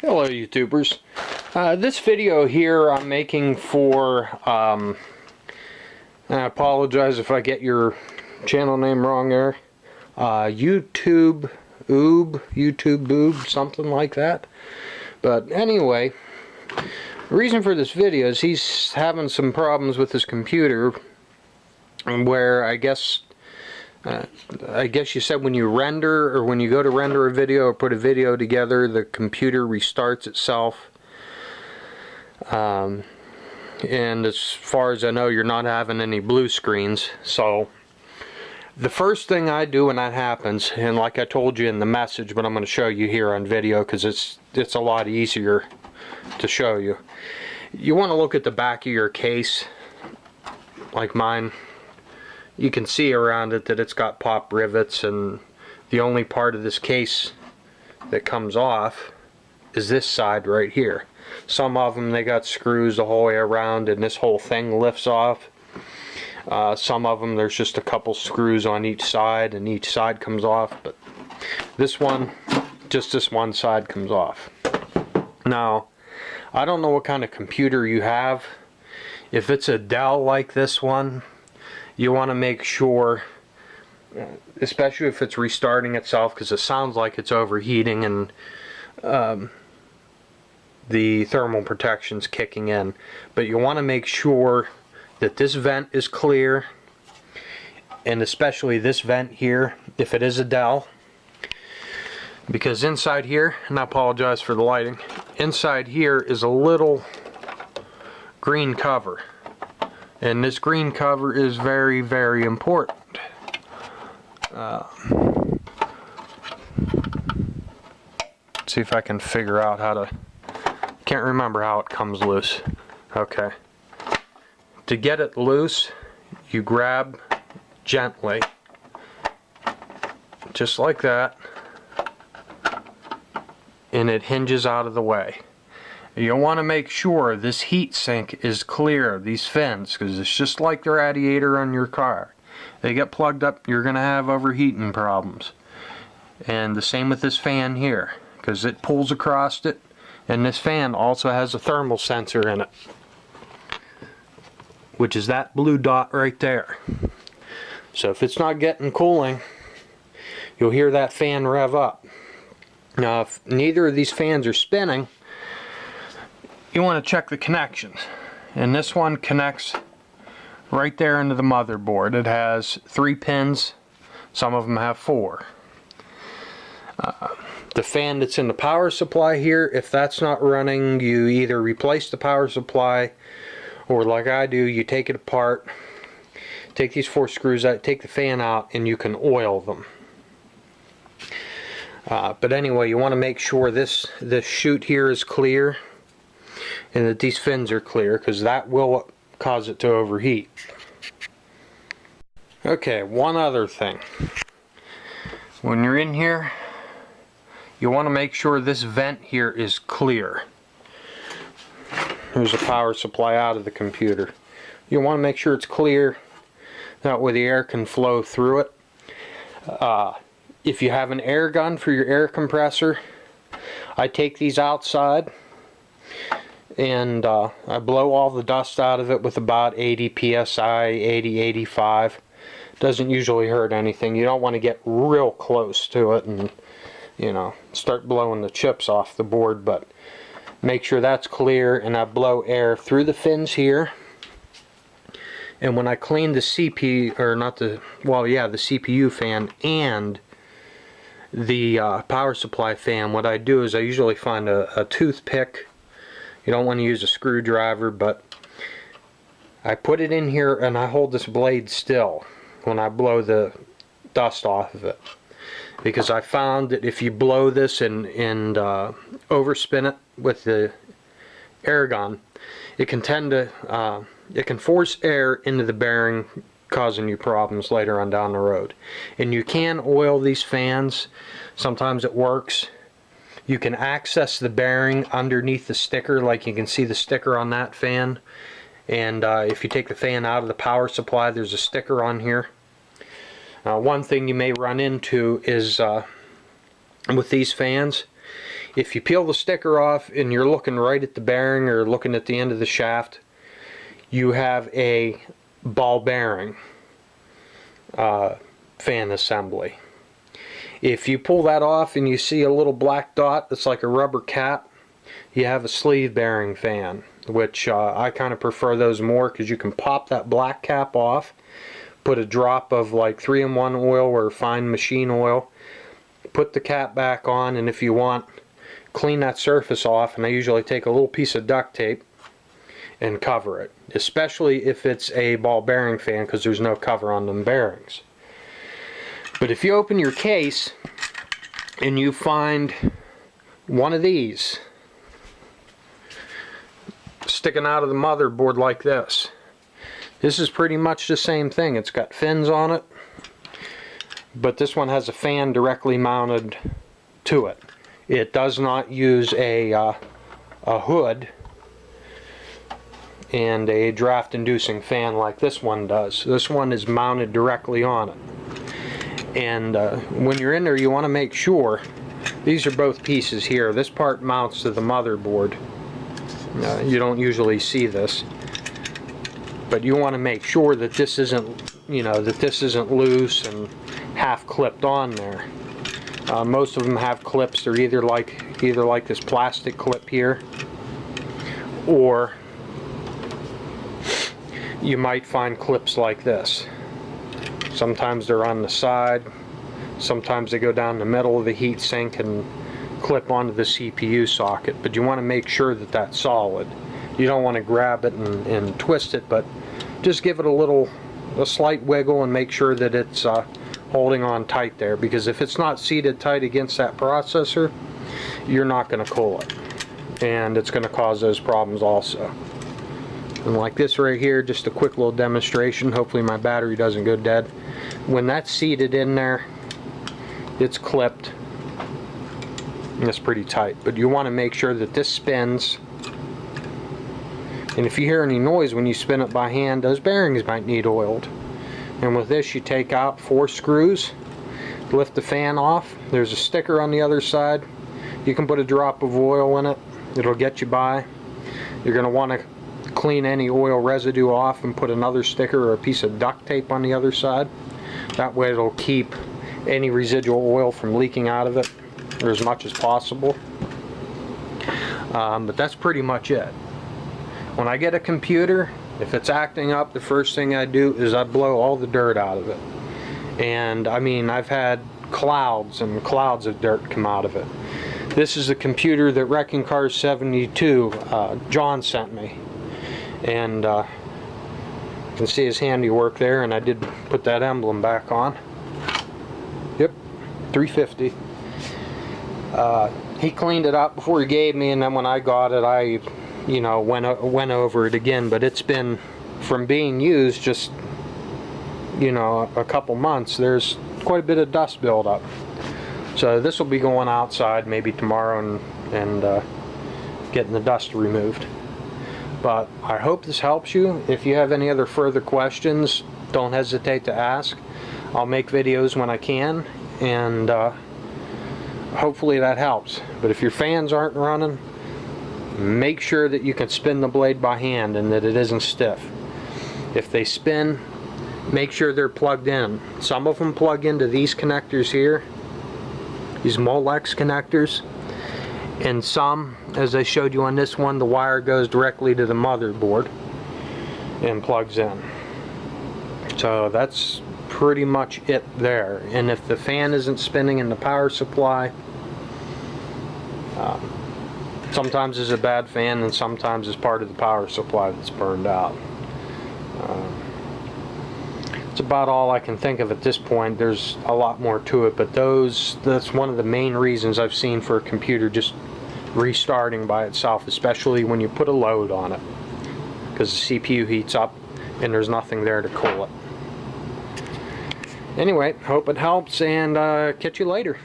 Hello YouTubers. This video here I'm making for, I apologize if I get your channel name wrong there, utoobube, something like that. But anyway, the reason for this video is he's having some problems with his computer where I guess you said when you render, or when you go to render a video or put a video together, the computer restarts itself. And as far as I know, you're not having any blue screens. So the first thing I do when that happens, and like I told you in the message, but I'm going to show you here on video because it's a lot easier to show you. You want to look at the back of your case, like mine. You can see around it that it's got pop rivets, and the only part of this case that comes off is this side right here. Some of them, they got screws the whole way around and this whole thing lifts off. Some of them, there's just a couple screws on each side and each side comes off, but this one, just this one side comes off. Now, I don't know what kind of computer you have. If it's a Dell like this one, you want to make sure, especially if it's restarting itself, because it sounds like it's overheating and the thermal protection's kicking in. But you want to make sure that this vent is clear, and especially this vent here, if it is a Dell, because inside here, and I apologize for the lighting, inside here is a little green cover. And this green cover is very, very important. See if I can figure out how to... Can't remember how it comes loose. Okay. To get it loose, you grab gently, just like that, and it hinges out of the way. You'll want to make sure this heat sink is clear, these fins, because it's just like the radiator on your car. They get plugged up, you're going to have overheating problems. And the same with this fan here, because it pulls across it, and this fan also has a thermal sensor in it, which is that blue dot right there. So if it's not getting cooling, you'll hear that fan rev up. Now if neither of these fans are spinning, you want to check the connections, and this one connects right there into the motherboard. It has 3 pins, some of them have 4. The fan that's in the power supply here, if that's not running, you either replace the power supply, or like I do, you take it apart, take these 4 screws out, take the fan out, and you can oil them. But anyway, you want to make sure this chute here is clear, and that these fins are clear, because that will cause it to overheat. Okay, one other thing. When you're in here, you want to make sure this vent here is clear. There's a power supply out of the computer. You want to make sure it's clear, that way the air can flow through it. If you have an air gun for your air compressor, I take these outside and I blow all the dust out of it with about 80 psi, 80, 85. Doesn't usually hurt anything. You don't want to get real close to it and, you know, start blowing the chips off the board, but make sure that's clear, and I blow air through the fins here. And when I clean the CPU, or not the, well yeah, the CPU fan and the power supply fan, what I do is I usually find a toothpick. You don't want to use a screwdriver, but I put it in here and I hold this blade still when I blow the dust off of it, because I found that if you blow this and overspin it with the air gun, it can tend to it can force air into the bearing, causing you problems later on down the road. And you can oil these fans. Sometimes it works. You can access the bearing underneath the sticker, like you can see the sticker on that fan. And if you take the fan out of the power supply, there's a sticker on here. One thing you may run into is with these fans, If you peel the sticker off and you're looking right at the bearing or looking at the end of the shaft, you have a ball bearing fan assembly. If you pull that off and you see a little black dot that's like a rubber cap, you have a sleeve bearing fan, which I kind of prefer those more because you can pop that black cap off, put a drop of like 3-in-1 oil or fine machine oil, put the cap back on, and if you want, clean that surface off, and I usually take a little piece of duct tape and cover it, especially if it's a ball bearing fan because there's no cover on them bearings. But if you open your case and you find one of these sticking out of the motherboard like this, this is pretty much the same thing. It's got fins on it, but this one has a fan directly mounted to it. It does not use a hood and a draft inducing fan like this one does. This one is mounted directly on it. And when you're in there, you want to make sure, these are both pieces here. This part mounts to the motherboard. You don't usually see this, but you want to make sure that this isn't, that this isn't loose and half clipped on there. Most of them have clips. They're either like this plastic clip here, or you might find clips like this. Sometimes they're on the side, sometimes they go down the middle of the heat sink and clip onto the CPU socket, but you want to make sure that that's solid. You don't want to grab it and twist it, but just give it a slight wiggle and make sure that it's holding on tight there, because if it's not seated tight against that processor, you're not going to cool it, and it's going to cause those problems also. And like this right here, just a quick little demonstration. Hopefully my battery doesn't go dead. When that's seated in there, it's clipped and it's pretty tight, but you want to make sure that this spins. And if you hear any noise when you spin it by hand, those bearings might need oiled. And with this, you take out 4 screws, lift the fan off. There's a sticker on the other side. You can put a drop of oil in it. It'll get you by. You're going to want to clean any oil residue off and put another sticker or a piece of duct tape on the other side. That way it'll keep any residual oil from leaking out of it, or as much as possible. But that's pretty much it. When I get a computer, if it's acting up, the first thing I do is I blow all the dirt out of it. And I mean, I've had clouds and clouds of dirt come out of it. This is a computer that Wrecking Cars 72 John sent me, and you can see his handiwork there, and I did put that emblem back on. Yep, 350. He cleaned it up before he gave me, and then when I got it, I went over it again. But it's been, from being used just a couple months, there's quite a bit of dust buildup. So this will be going outside maybe tomorrow and getting the dust removed. But I hope this helps you. If you have any other further questions, don't hesitate to ask. I'll make videos when I can, and hopefully that helps. But if your fans aren't running, make sure that you can spin the blade by hand and that it isn't stiff. If they spin, make sure they're plugged in. Some of them plug into these connectors here, these Molex connectors, and some, as I showed you on this one, the wire goes directly to the motherboard and plugs in. So that's pretty much it there. And if the fan isn't spinning in the power supply, sometimes it's a bad fan, and sometimes it's part of the power supply that's burned out. It's about all I can think of at this point. There's a lot more to it, but that's one of the main reasons I've seen for a computer just restarting by itself, especially when you put a load on it, because the CPU heats up and there's nothing there to cool it. Anyway, hope it helps, and catch you later.